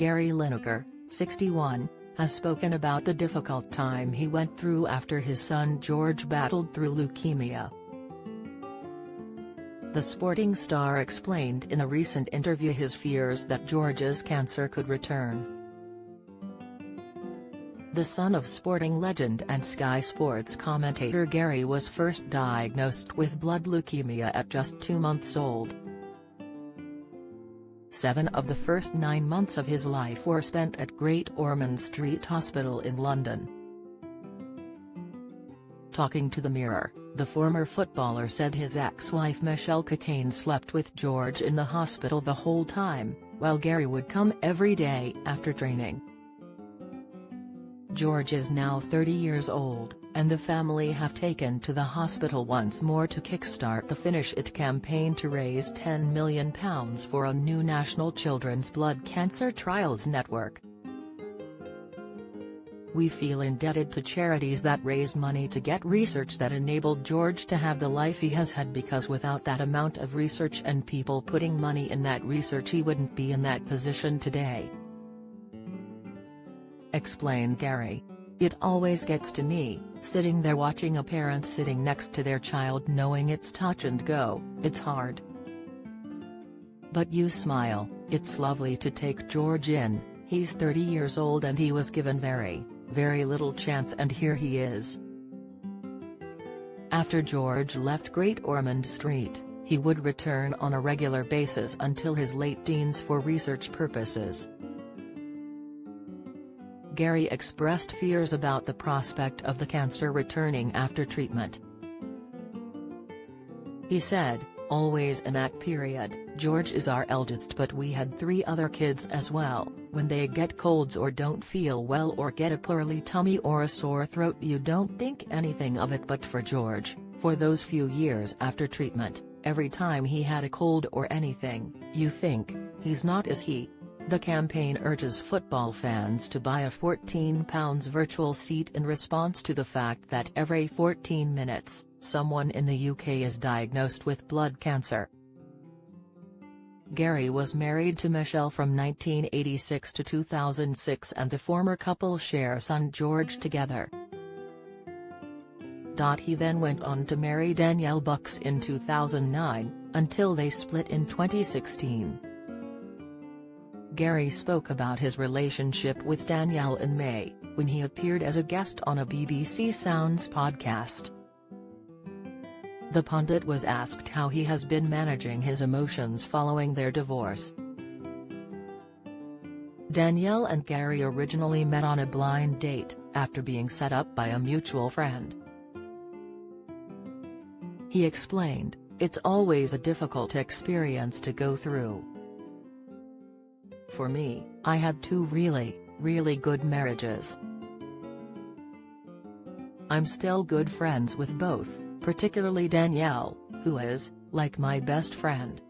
Gary Lineker, 61, has spoken about the difficult time he went through after his son George battled through leukemia. The sporting star explained in a recent interview his fears that George's cancer could return. The son of sporting legend and Sky Sports commentator Gary was first diagnosed with blood leukemia at just 2 months old. 7 of the first 9 months of his life were spent at Great Ormond Street Hospital in London. Talking to the Mirror, the former footballer said his ex-wife Michelle Cocaine slept with George in the hospital the whole time, while Gary would come every day after training. George is now 30 years old, and the family have taken to the hospital once more to kickstart the Finish It campaign to raise £10 million for a new national children's blood cancer trials network. "We feel indebted to charities that raised money to get research that enabled George to have the life he has had, because without that amount of research and people putting money in that research he wouldn't be in that position today," explained Gary. "It always gets to me, sitting there watching a parent sitting next to their child knowing it's touch and go. It's hard. But you smile. It's lovely to take George in. He's 30 years old and he was given very little chance, and here he is." After George left Great Ormond Street, he would return on a regular basis until his late teens for research purposes. Gary expressed fears about the prospect of the cancer returning after treatment. He said, "Always in that period, George is our eldest, but we had 3 other kids as well. When they get colds or don't feel well or get a poorly tummy or a sore throat, you don't think anything of it. But for George, for those few years after treatment, every time he had a cold or anything, you think, he's not, is he?" The campaign urges football fans to buy a £14 virtual seat in response to the fact that every 14 minutes, someone in the UK is diagnosed with blood cancer. Gary was married to Michelle from 1986 to 2006, and the former couple share son George together. He then went on to marry Danielle Bucks in 2009, until they split in 2016. Gary spoke about his relationship with Danielle in May, when he appeared as a guest on a BBC Sounds podcast. The pundit was asked how he has been managing his emotions following their divorce. Danielle and Gary originally met on a blind date, after being set up by a mutual friend. He explained, "It's always a difficult experience to go through. For me, I had 2 really good marriages. I'm still good friends with both, particularly Danielle, who is, like, my best friend."